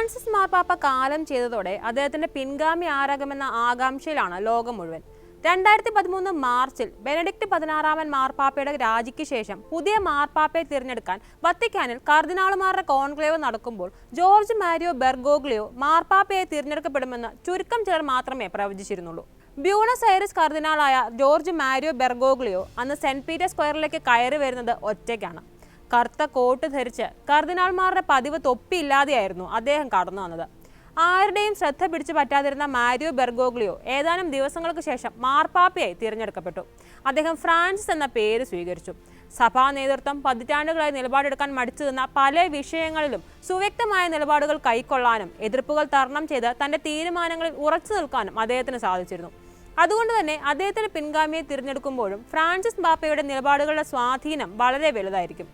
Francis മാർപ്പാപ്പ കാലം ചെയ്തതോടെ അദ്ദേഹത്തിന്റെ പിൻഗാമി ആരാകുമെന്ന ആകാംക്ഷയിലാണ് ലോകം മുഴുവൻ. 2013 മാർച്ചിൽ ബെനഡിക്ട് 16 മാർപ്പാപ്പയുടെ രാജിക്ക് ശേഷം പുതിയ മാർപ്പാപ്പയെ തിരഞ്ഞെടുക്കാൻ വത്തിക്കാനിൽ കർദിനാളുമാരുടെ കോൺക്ലേവ് നടക്കുമ്പോൾ ജോർജ് മാരിയോ ബെർഗോഗ്ലിയോ മാർപ്പാപ്പയെ തിരഞ്ഞെടുക്കപ്പെടുമെന്ന് ചുരുക്കം ചിലർ മാത്രമേ പ്രവചിച്ചിരുന്നുള്ളൂ. ബ്യൂണസ് ഐറിസ് കർദിനാളായ ജോർജ് മാരിയോ ബെർഗോഗ്ലിയോ അന്ന് സെന്റ് പീറ്റർ സ്ക്വയറിലേക്ക് കയറി വരുന്നത് ഒറ്റയ്ക്കാണ്. കറുത്ത കോട്ട് ധരിച്ച് കർദിനാൾമാരുടെ പതിവ് തൊപ്പിയില്ലാതെയായിരുന്നു അദ്ദേഹം കടന്നു വന്നത്. ആരുടെയും ശ്രദ്ധ പിടിച്ചു പറ്റാതിരുന്ന മാരിയോ ബെർഗോഗ്ലിയോ ഏതാനും ദിവസങ്ങൾക്ക് ശേഷം മാർപ്പാപ്പയായി തിരഞ്ഞെടുക്കപ്പെട്ടു. അദ്ദേഹം ഫ്രാൻസിസ് എന്ന പേര് സ്വീകരിച്ചു. സഭാ നേതൃത്വം പതിറ്റാണ്ടുകളായി നിലപാടെടുക്കാൻ മടിച്ചു നിന്ന പല വിഷയങ്ങളിലും സുവ്യക്തമായ നിലപാടുകൾ കൈക്കൊള്ളാനും എതിർപ്പുകൾ തരണം ചെയ്ത് തന്റെ തീരുമാനങ്ങളിൽ ഉറച്ചു നിൽക്കാനും അദ്ദേഹത്തിന് സാധിച്ചിരുന്നു. അതുകൊണ്ട് തന്നെ അദ്ദേഹത്തിന്റെ പിൻഗാമിയെ തിരഞ്ഞെടുക്കുമ്പോഴും ഫ്രാൻസിസ് മാർപ്പാപ്പയുടെ നിലപാടുകളുടെ സ്വാധീനം വളരെ വലുതായിരിക്കും.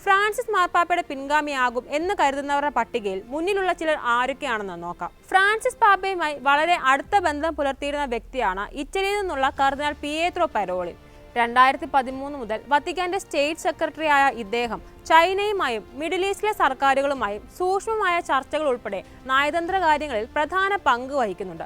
ഫ്രാൻസിസ് മാർപ്പാപ്പയുടെ പിൻഗാമിയാകും എന്ന് കരുതുന്നവരുടെ പട്ടികയിൽ മുന്നിലുള്ള ചിലർ ആരൊക്കെയാണെന്ന് നോക്കാം. ഫ്രാൻസിസ് പാപ്പയുമായി വളരെ അടുത്ത ബന്ധം പുലർത്തിയിരുന്ന വ്യക്തിയാണ് ഇറ്റലിയിൽ നിന്നുള്ള കർദിനാൾ പിയേത്രോ പരോളിൻ. 2013 മുതൽ വത്തിക്കാന്റെ സ്റ്റേറ്റ് സെക്രട്ടറി ആയ ഇദ്ദേഹം ചൈനയുമായും മിഡിൽ ഈസ്റ്റിലെ സർക്കാരുകളുമായും സൂക്ഷ്മമായ ചർച്ചകൾ ഉൾപ്പെടെ നയതന്ത്ര കാര്യങ്ങളിൽ പ്രധാന പങ്ക് വഹിക്കുന്നുണ്ട്.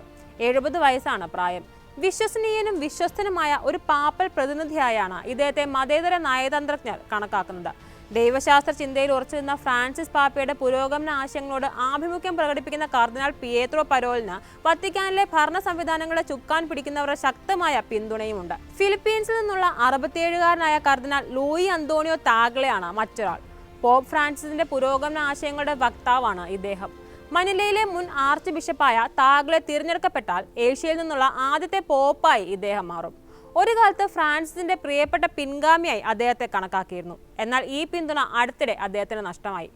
70 വയസ്സാണ് പ്രായം. വിശ്വസനീയനും വിശ്വസ്തനുമായ ഒരു പാപ്പൽ പ്രതിനിധിയായാണ് ഇദ്ദേഹത്തെ മതേതര നയതന്ത്രജ്ഞർ കണക്കാക്കുന്നത്. ദൈവശാസ്ത്ര ചിന്തയിൽ ഉറച്ചു നിന്ന ഫ്രാൻസിസ് പാപ്പയുടെ പുരോഗമന ആശയങ്ങളോട് ആഭിമുഖ്യം പ്രകടിപ്പിക്കുന്ന കർദിനാൾ പിയേത്രോ പരോലിന് വത്തിക്കാനിലെ ഭരണ സംവിധാനങ്ങളെ ചുക്കാൻ പിടിക്കുന്നവരുടെ ശക്തമായ പിന്തുണയുമുണ്ട്. ഫിലിപ്പീൻസിൽ നിന്നുള്ള 67-കാരനായ കർദിനാൾ ലൂയി അന്തോണിയോ താഗ്ലെയാണ് മറ്റൊരാൾ. പോപ്പ് ഫ്രാൻസിസിന്റെ പുരോഗമന ആശയങ്ങളുടെ വക്താവാണ് ഇദ്ദേഹം. മനിലയിലെ മുൻ ആർച്ച് ബിഷപ്പായ താഗ്ലെ തിരഞ്ഞെടുക്കപ്പെട്ടാൽ ഏഷ്യയിൽ നിന്നുള്ള ആദ്യത്തെ പോപ്പായി ഇദ്ദേഹം മാറും. ഒരു കാലത്ത് ഫ്രാൻസിസിന്റെ പ്രിയപ്പെട്ട പിൻഗാമിയായി അദ്ദേഹത്തെ കണക്കാക്കിയിരുന്നു. എന്നാൽ ഈ പിന്തുണ അടുത്തിടെ അദ്ദേഹത്തിന് നഷ്ടമായി.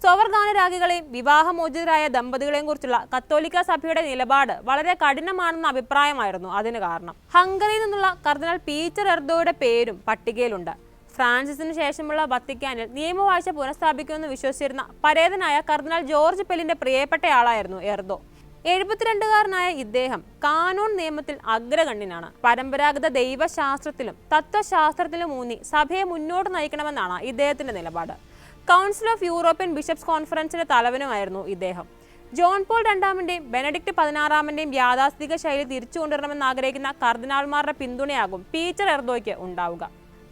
സ്വവർഗാനുരാഗികളെയും വിവാഹമോചിതരായ ദമ്പതികളെയും കുറിച്ചുള്ള കത്തോലിക്ക സഭയുടെ നിലപാട് വളരെ കഠിനമാണെന്ന അഭിപ്രായമായിരുന്നു അതിന് കാരണം. ഹംഗറിയിൽ നിന്നുള്ള കർദിനാൾ പീറ്റർ എർദോയുടെ പേരും പട്ടികയിലുണ്ട്. ഫ്രാൻസിസിന് ശേഷമുള്ള വത്തിക്കാനിൽ നിയമവാഴ്ച പുനഃസ്ഥാപിക്കുമെന്ന് വിശ്വസിച്ചിരുന്ന പരേതനായ കർദിനാൾ ജോർജ് പെല്ലിന്റെ പ്രിയപ്പെട്ടയാളായിരുന്നു എർദോ. 72-കാരനായ ഇദ്ദേഹം കാനോൺ നിയമത്തിൽ അഗ്രഗണ്യനാണ്. പരമ്പരാഗത ദൈവശാസ്ത്രത്തിലും തത്വശാസ്ത്രത്തിലും ഊന്നി സഭയെ മുന്നോട്ട് നയിക്കണമെന്നാണ് ഇദ്ദേഹത്തിന്റെ നിലപാട്. കൗൺസിൽ ഓഫ് യൂറോപ്യൻ ബിഷപ്സ് കോൺഫറൻസിന്റെ തലവനുമായിരുന്നു ഇദ്ദേഹം. ജോൺ പോൾ രണ്ടാമന്റെയും ബെനഡിക്ട് 16-ന്റെയും യാഥാസ്ഥിതിക ശൈലി തിരിച്ചു കൊണ്ടുവരണമെന്ന് ആഗ്രഹിക്കുന്ന കർദിനാൾമാരുടെ പിന്തുണയാകും പീറ്റർ എർദോയ്ക്ക് ഉണ്ടാവുക.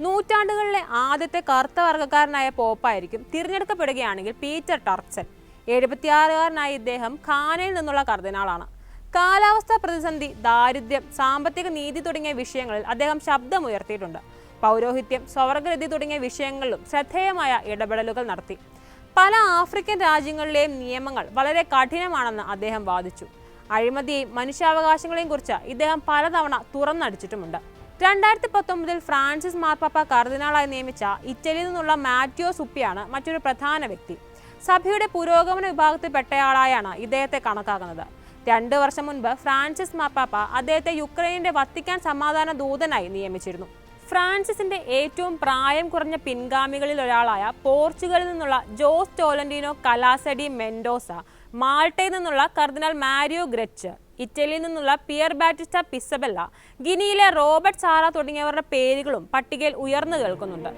നൂറ്റാണ്ടുകളിലെ ആദ്യത്തെ കറുത്ത വർഗ്ഗക്കാരനായ പോപ്പായിരിക്കും തിരഞ്ഞെടുക്കപ്പെടുകയാണെങ്കിൽ പീറ്റർ ടർക്സൺ. 76-കാരനായ ഇദ്ദേഹം ഖാനയിൽ നിന്നുള്ള കർദിനാളാണ്. കാലാവസ്ഥാ പ്രതിസന്ധി, ദാരിദ്ര്യം, സാമ്പത്തിക നീതി തുടങ്ങിയ വിഷയങ്ങളിൽ അദ്ദേഹം ശബ്ദമുയർത്തിയിട്ടുണ്ട്. പൗരോഹിത്യം, സ്വവർഗരതി തുടങ്ങിയ വിഷയങ്ങളിലും ശ്രദ്ധേയമായ ഇടപെടലുകൾ നടത്തി. പല ആഫ്രിക്കൻ രാജ്യങ്ങളിലെയും നിയമങ്ങൾ വളരെ കഠിനമാണെന്ന് അദ്ദേഹം വാദിച്ചു. അഴിമതിയെയും മനുഷ്യാവകാശങ്ങളെയും കുറിച്ച് ഇദ്ദേഹം പലതവണ തുറന്നടിച്ചിട്ടുമുണ്ട്. 2019 ഫ്രാൻസിസ് മാർപ്പാപ്പ കർദിനാളായി നിയമിച്ച ഇറ്റലിയിൽ നിന്നുള്ള മാറ്റിയോ സുപ്പിയാണ് മറ്റൊരു പ്രധാന വ്യക്തി. സഭയുടെ പുരോഗമന വിഭാഗത്തിൽപ്പെട്ടയാളായാണ് ഇദ്ദേഹത്തെ കണക്കാക്കുന്നത്. 2 വർഷം മുൻപ് ഫ്രാൻസിസ് മാർപ്പാപ്പ അദ്ദേഹത്തെ യുക്രൈനിന്റെ വത്തിക്കാൻ സമാധാന ദൂതനായി നിയമിച്ചിരുന്നു. ഫ്രാൻസിസിന്റെ ഏറ്റവും പ്രായം കുറഞ്ഞ പിൻഗാമികളിൽ ഒരാളായ പോർച്ചുഗലിൽ നിന്നുള്ള ജോസ് ടോലന്റീനോ കലാസഡി മെൻഡോസ, മാൾട്ടയിൽ നിന്നുള്ള കർദിനാൾ മാരിയോ ഗ്രച്ച്, ഇറ്റലിയിൽ നിന്നുള്ള പിയർ ബാറ്റിസ്റ്റ പിസബെല്ല, ഗിനിയിലെ റോബർട്ട് സാറ തുടങ്ങിയവരുടെ പേരുകളും പട്ടികയിൽ ഉയർന്നു കേൾക്കുന്നുണ്ട്.